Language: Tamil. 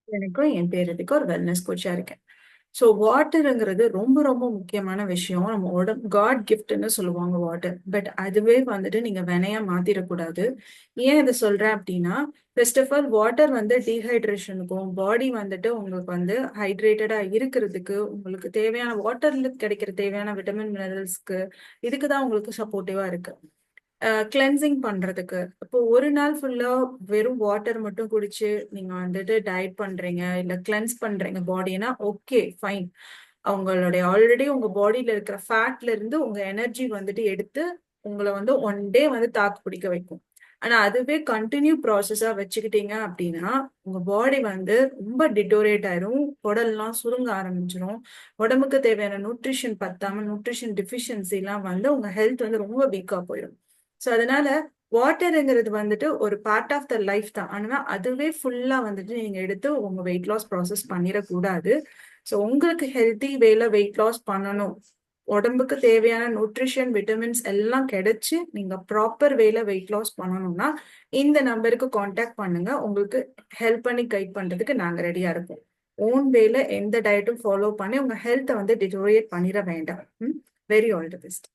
எனக்கும் என் பேரத்துக்கு ஒரு வெல்னஸ் கோச்சா இருக்கேன். ஸோ வாட்டருங்கிறது ரொம்ப ரொம்ப முக்கியமான விஷயம். நம்ம உடம்பு காட் கிஃப்ட்னு சொல்லுவாங்க வாட்டர். பட் அதுவே வந்துட்டு நீங்க வினையா மாத்திரக்கூடாது. ஏன் இதை சொல்றேன் அப்படின்னா, ஃபர்ஸ்ட் ஆஃப் ஆல் வாட்டர் வந்து டீஹைட்ரேஷனுக்கும் பாடி வந்துட்டு உங்களுக்கு வந்து ஹைட்ரேட்டடா இருக்கிறதுக்கு உங்களுக்கு தேவையான வாட்டர்ல கிடைக்கிற தேவையான விட்டமின் மினரல்ஸ்க்கு இதுக்கு தான் உங்களுக்கு சப்போர்ட்டிவா இருக்கு. கிளென்சிங் பண்றதுக்கு இப்போ ஒரு நாள் ஃபுல்லா வெறும் வாட்டர் மட்டும் குடிச்சு நீங்க வந்துட்டு டயட் பண்றீங்க இல்ல கிளென்ஸ் பண்றீங்க பாடினா ஓகே ஃபைன். அவங்களுடைய ஆல்ரெடி உங்க பாடியில இருக்கிற ஃபேட்ல இருந்து உங்க எனர்ஜி வந்துட்டு எடுத்து உங்களை வந்து ஒன் டே வந்து தாக்கு பிடிக்க வைக்கும். ஆனா அதுவே கண்டினியூ ப்ராசஸா வச்சுக்கிட்டீங்க அப்படின்னா உங்க பாடி வந்து ரொம்ப டிட்டோரேட் ஆயிரும். உடல்லாம் சுருங்க ஆரம்பிச்சிரும். உடம்புக்கு தேவையான நியூட்ரிஷன் பத்தாம நியூட்ரிஷன் டிஃபிஷியன்சி எல்லாம் வந்து உங்க ஹெல்த் வந்து ரொம்ப வீக்கா போயிடும். ஸோ அதனால வாட்டருங்கிறது வந்துட்டு ஒரு பார்ட் ஆஃப் த லைஃப் தான். ஆனா அதுவே ஃபுல்லா வந்துட்டு நீங்க எடுத்து உங்க வெயிட் லாஸ் ப்ராசஸ் பண்ணிடக்கூடாது. ஸோ உங்களுக்கு ஹெல்த்தி வேல வெயிட் லாஸ் பண்ணணும், உடம்புக்கு தேவையான நியூட்ரிஷன் விட்டமின்ஸ் எல்லாம் கிடைச்சு நீங்க ப்ராப்பர் வேல வெயிட் லாஸ் பண்ணணும்னா இந்த நம்பருக்கு காண்டாக்ட் பண்ணுங்க. உங்களுக்கு ஹெல்ப் பண்ணி கைட் பண்றதுக்கு நாங்க ரெடியா இருப்போம். ஓன் வேல எந்த டயட்டும் ஃபாலோ பண்ணி உங்க ஹெல்த்தை வந்து டிட்டோரியேட் பண்ணிட வேண்டாம். Very all the best.